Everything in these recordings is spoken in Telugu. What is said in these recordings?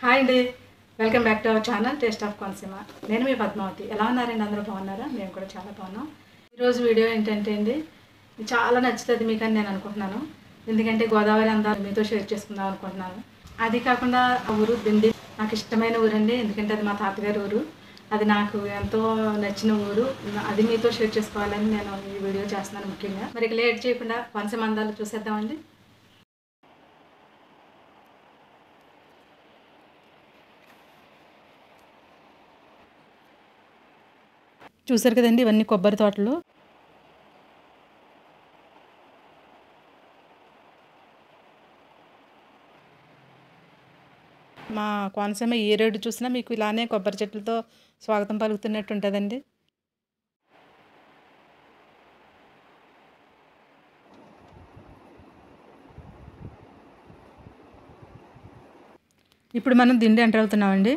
హాయ్ అండి, welcome back to our channel taste of Konaseema. నేను మీ పద్మావతి. ఎలా ఉన్నారండి? అందరూ బాగున్నారా? మేము కూడా చాలా బాగున్నాం. ఈరోజు వీడియో ఏంటంటే అండి, చాలా నచ్చుతుంది మీకు అని నేను అనుకుంటున్నాను. ఎందుకంటే గోదావరి అందాలు మీతో షేర్ చేసుకుందాం అనుకుంటున్నాను. అది కాకుండా ఆ ఊరు దిండి నాకు ఇష్టమైన ఊరండి. ఎందుకంటే అది మా తాతగారి ఊరు. అది నాకు ఎంతో నచ్చిన ఊరు. అది మీతో షేర్ చేసుకోవాలని నేను ఈ వీడియో చేస్తున్నాను ముఖ్యంగా. మరి లేట్ చేయకుండా కోనసీమ అందాలు చూసేద్దామండి. చూసారు కదండి, ఇవన్నీ కొబ్బరి తోటలు. మా కోనసీమ ఏ రోడ్డు చూసినా మీకు ఇలానే కొబ్బరి చెట్లతో స్వాగతం పలుకుతున్నట్టు ఉంటుందండి. ఇప్పుడు మనం దిండి ఎంటర్ అవుతున్నామండి.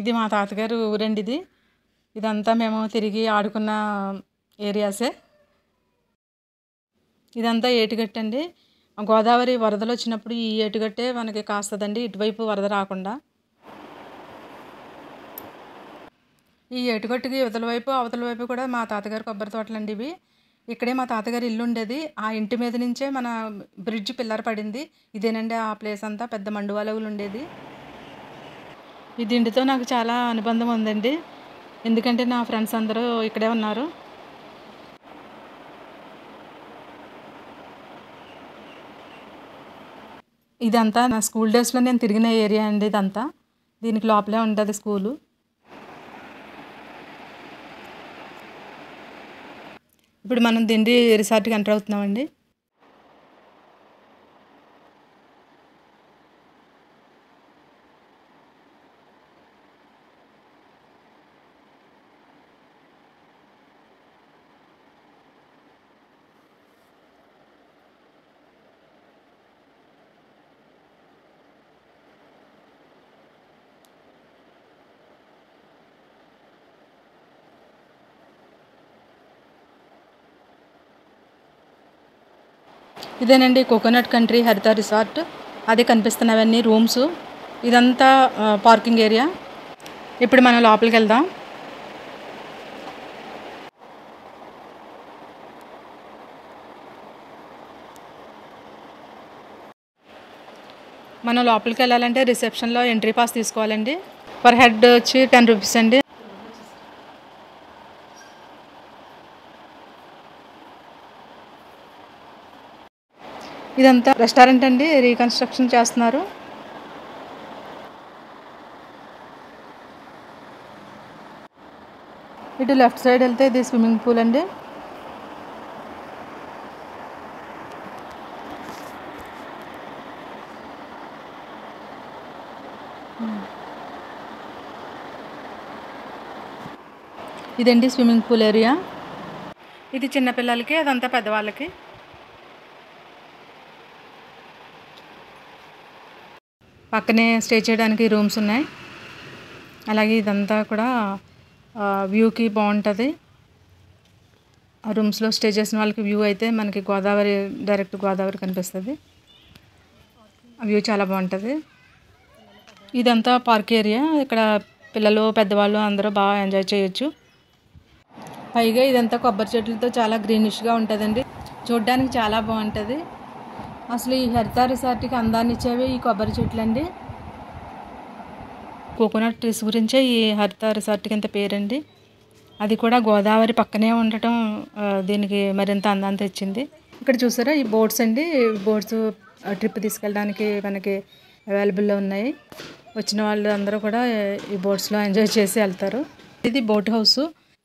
ఇది మా తాతగారు ఊరండి. ఇదంతా మేము తిరిగి ఆడుకున్న ఏరియాసే. ఇదంతా ఏటిగట్టు అండి. గోదావరి వరదలు వచ్చినప్పుడు ఈ ఏటిగట్టే మనకి కాస్తుందండి, ఇటువైపు వరద రాకుండా. ఈ ఏటిగట్టుకి ఇవతల వైపు అవతల వైపు కూడా మా తాతగారు కొబ్బరి తోటలండి ఇవి. ఇక్కడే మా తాతగారి ఇల్లు ఉండేది. ఆ ఇంటి మీద నుంచే మన బ్రిడ్జ్ పిల్లర్ పడింది. ఇదేనండి ఆ ప్లేస్ అంతా. పెద్ద మండువాలవులు ఉండేది. ఈ దిండితో నాకు చాలా అనుబంధం ఉందండి. ఎందుకంటే నా ఫ్రెండ్స్ అందరూ ఇక్కడే ఉన్నారు. ఇదంతా నా స్కూల్ డేస్లో నేను తిరిగిన ఏరియా అండి ఇదంతా. దీనికి లోపలే ఉంటుంది స్కూలు. ఇప్పుడు మనం దిండి రిసార్ట్కి ఎంటర్ అవుతున్నామండి. ఇదేనండి కోకోనట్ కంట్రీ హరిత రిసార్ట్. అదే కనిపిస్తున్నవన్నీ రూమ్స్. ఇదంతా పార్కింగ్ ఏరియా. ఇప్పుడు మనం లోపలికి వెళ్దాం. మనం లోపలికి వెళ్ళాలంటే రిసెప్షన్లో ఎంట్రీ పాస్ తీసుకోవాలండి. పర్ హెడ్ వచ్చి 10 రూపీస్ అండి. ఇదంతా రెస్టారెంట్ అండి, రీకన్స్ట్రక్షన్ చేస్తున్నారు. ఇటు లెఫ్ట్ సైడ్ వెళ్తే ఇది స్విమ్మింగ్ పూల్ అండి. ఇదండి స్విమ్మింగ్ పూల్ ఏరియా. ఇది చిన్నపిల్లలకి, అదంతా పెద్దవాళ్ళకి. పక్కనే స్టే చేయడానికి రూమ్స్ ఉన్నాయి. అలాగే ఇదంతా కూడా వ్యూకి బాగుంటుంది. ఆ రూమ్స్లో స్టే చేసిన వాళ్ళకి వ్యూ అయితే మనకి గోదావరి, డైరెక్ట్ గోదావరి కనిపిస్తుంది. ఆ వ్యూ చాలా బాగుంటుంది. ఇదంతా పార్క్ ఏరియా. ఇక్కడ పిల్లలు పెద్దవాళ్ళు అందరూ బాగా ఎంజాయ్ చేయొచ్చు. పైగా ఇదంతా కొబ్బరి చెట్లతో చాలా గ్రీనిష్గా ఉంటుందండి. చూడడానికి చాలా బాగుంటుంది. అసలు ఈ హరిత రిసార్ట్కి అందాన్ని ఇచ్చేవి ఈ కొబ్బరి చెట్లు అండి. కోకోనట్ ట్రీస్ గురించే ఈ హరిత రిసార్ట్కి ఇంత పేరండి. అది కూడా గోదావరి పక్కనే ఉండటం దీనికి మరింత అందాన్ని తెచ్చింది. ఇక్కడ చూసారా ఈ బోట్స్ అండి. బోట్స్ ట్రిప్ తీసుకెళ్ళడానికి మనకి అవైలబుల్లో ఉన్నాయి. వచ్చిన వాళ్ళు అందరూ కూడా ఈ బోట్స్లో ఎంజాయ్ చేసి వెళ్తారు. ఇది బోట్ హౌస్.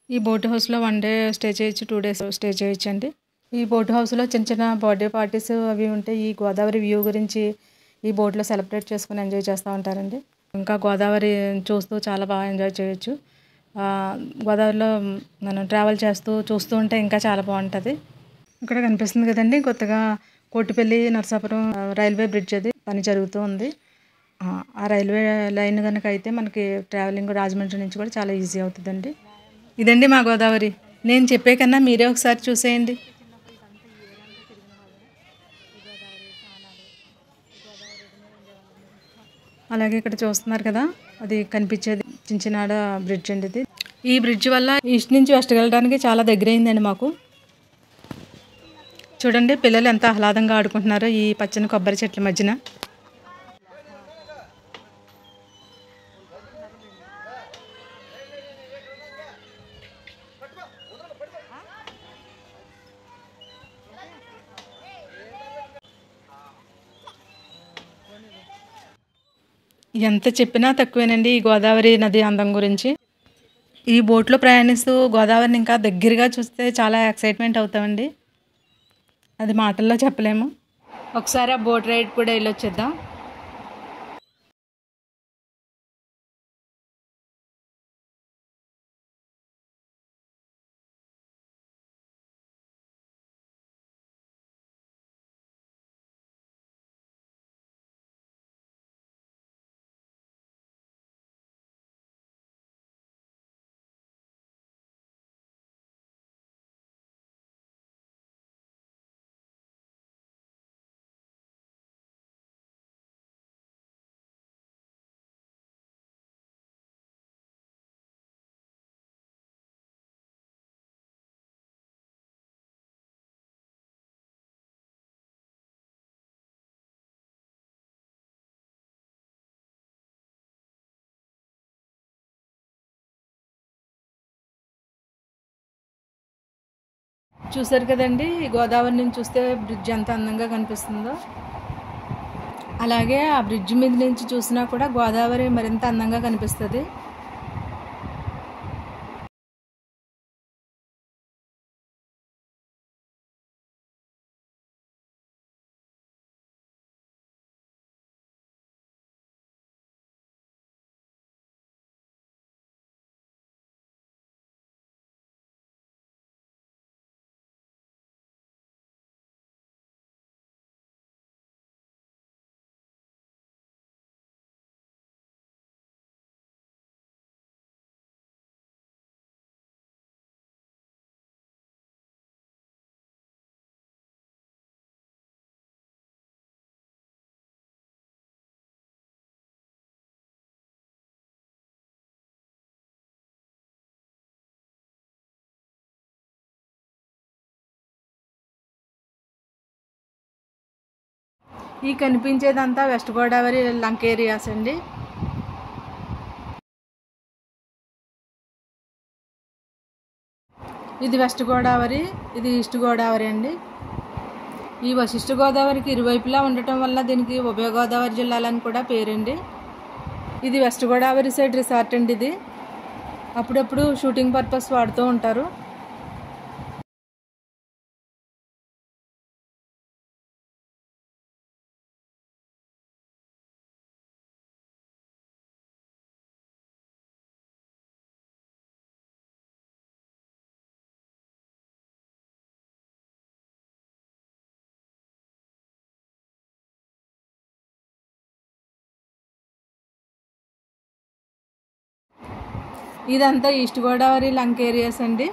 ఈ బోట్ హౌస్లో 1 డే స్టే చేయొచ్చు, 2 days స్టే చేయొచ్చు అండి. ఈ బోట్ హౌస్లో చిన్న చిన్న బర్త్డే పార్టీస్ అవి ఉంటాయి. ఈ గోదావరి వ్యూ గురించి ఈ బోట్లో సెలబ్రేట్ చేసుకుని ఎంజాయ్ చేస్తూ ఉంటారండి. ఇంకా గోదావరి చూస్తూ చాలా బాగా ఎంజాయ్ చేయొచ్చు. గోదావరిలో మనం ట్రావెల్ చేస్తూ చూస్తూ ఉంటే ఇంకా చాలా బాగుంటుంది. ఇక్కడ కనిపిస్తుంది కదండి, కొత్తగా కోటిపల్లి నరసాపురం రైల్వే బ్రిడ్జ్ అది పని జరుగుతూ ఉంది. ఆ రైల్వే లైన్ కనుక అయితే మనకి ట్రావెలింగ్ రాజమండ్రి నుంచి కూడా చాలా ఈజీ అవుతుందండి. ఇదండి మా గోదావరి. నేను చెప్పే కన్నా మీరే ఒకసారి చూసేయండి. అలాగే ఇక్కడ చూస్తున్నారు కదా, అది కనిపించేది చించినాడ బ్రిడ్జ్ అండి ఇది. ఈ బ్రిడ్జ్ వల్ల ఈస్ట్ నుంచి వెస్ట్ వెళ్ళడానికి చాలా దగ్గరైందండి మాకు. చూడండి పిల్లలు ఎంత ఆహ్లాదంగా ఆడుకుంటున్నారో ఈ పచ్చని కొబ్బరి చెట్ల మధ్యన. ఎంత చెప్పినా తక్కువేనండి ఈ గోదావరి నది అందం గురించి. ఈ బోట్లో ప్రయాణిస్తూ గోదావరిని ఇంకా దగ్గరగా చూస్తే చాలా ఎక్సైట్మెంట్ అవుతామండి. అది మాటల్లో చెప్పలేము. ఒకసారి ఆ బోట్ రైడ్ కూడా వెళ్ళొచ్చేద్దాం. చూసారు కదండి, గోదావరి నుంచి చూస్తే బ్రిడ్జ్ ఎంత అందంగా కనిపిస్తుందో. అలాగే ఆ బ్రిడ్జ్ మీద నుంచి చూసినా కూడా గోదావరి మరింత అందంగా కనిపిస్తుంది. ఈ కనిపించేదంతా వెస్ట్ గోదావరి లంక ఏరియాస్ అండి. ఇది వెస్ట్ గోదావరి, ఇది ఈస్ట్ గోదావరి అండి. ఈ వశిష్ఠ గోదావరికి ఇరువైపులా ఉండటం వల్ల దీనికి ఉభయ గోదావరి జిల్లాలని కూడా పేరండి. ఇది వెస్ట్ గోదావరి సైడ్ రిసార్ట్ అండి. ఇది అప్పుడప్పుడు షూటింగ్ పర్పస్ వాడుతూ ఉంటారు. ఇదంతా ఈస్ట్ గోదావరి లంక ఏరియాస్ అండి.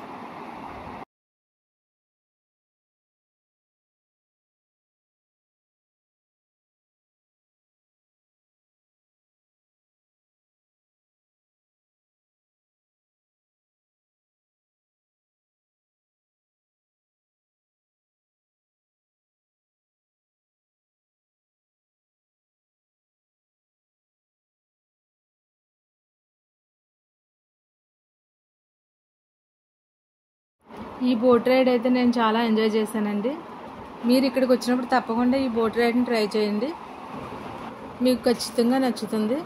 ఈ బోట్ రైడ్ అయితే నేను చాలా ఎంజాయ్ చేశానండి. మీరు ఇక్కడికి వచ్చినప్పుడు తప్పకుండా ఈ బోట్ రైడ్ని ట్రై చేయండి, మీకు ఖచ్చితంగా నచ్చుతుంది.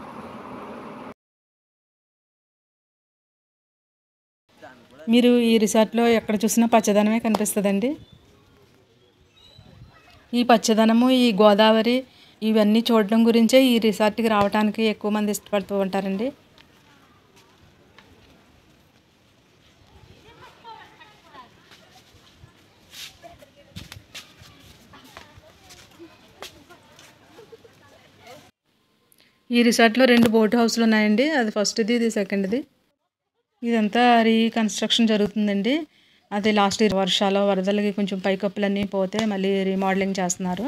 మీరు ఈ రిసార్ట్లో ఎక్కడ చూసినా పచ్చదనమే కనిపిస్తుందండి. ఈ పచ్చదనము, ఈ గోదావరి ఇవన్నీ చూడడం గురించే ఈ రిసార్ట్కి రావడానికి ఎక్కువ మంది ఇష్టపడుతూ ఉంటారండి. ఈ రిసార్ట్లో 2 బోట్ హౌస్‌లు ఉన్నాయండి. అది ఫస్ట్‌ది, ఇది సెకండ్‌ది. ఇదంతా రీకన్‌స్ట్రక్షన్ జరుగుతుందండి. అది లాస్ట్ ఇయర్ వర్షాలు, వరదలకి కొంచెం పైకప్పులన్నీ పోతే మళ్ళీ రీమోడలింగ్ చేస్తున్నారు.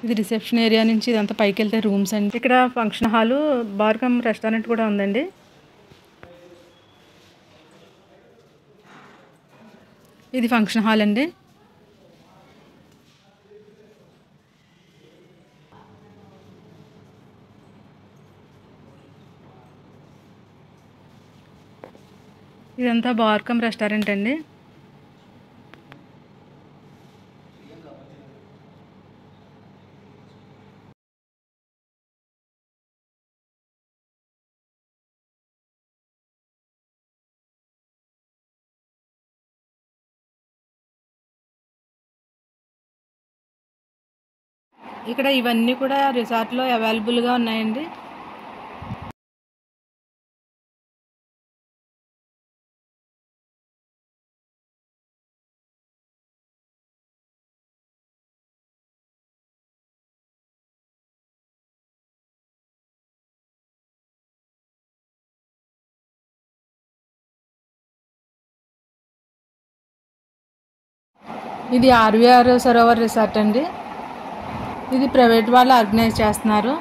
ఇది రిసెప్షన్ ఏరియా నుంచి ఇదంతా పైకెళ్తే రూమ్స్ అండి. ఇక్కడ function hall, bar come restaurant కూడా ఉందండి. ఇది ఫంక్షన్ హాల్ అండి. ఇదంతా బార్ కమ్ రెస్టారెంట్ అండి. ఇక్కడ ఇవన్నీ కూడా రిసార్ట్లో అవైలబుల్గా ఉన్నాయండి. ఇది ఆర్వీఆర్ సరోవర్ రిసార్ట్ అండి. ఇది ప్రైవేట్ వాళ్ళు ఆర్గనైజ్ చేస్తున్నారు.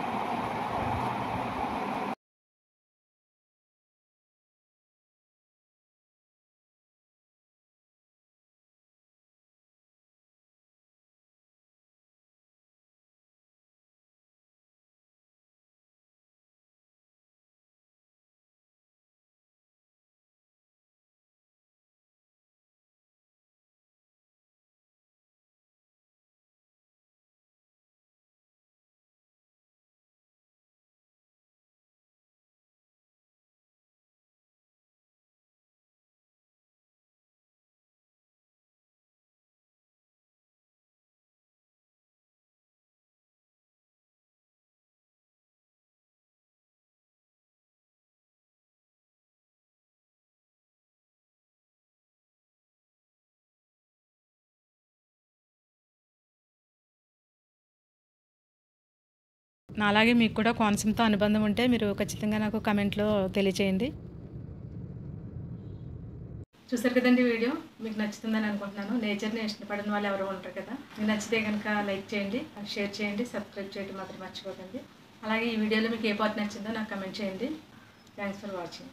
అలాగే మీకు కూడా కోనసీమతో అనుబంధం ఉంటే మీరు ఖచ్చితంగా నాకు కమెంట్లో తెలియచేయండి. చూసారు కదండి వీడియో, మీకు నచ్చుతుందని అనుకుంటున్నాను. నేచర్ని ఇష్టపడిన వాళ్ళు ఎవరు ఉంటారు కదా. మీకు నచ్చితే కనుక లైక్ చేయండి, షేర్ చేయండి, సబ్స్క్రైబ్ చేయడం మాత్రం మర్చిపోకండి. అలాగే ఈ వీడియోలో మీకు ఏ పార్ట్ నచ్చిందో నాకు కమెంట్ చేయండి. Thanks for watching.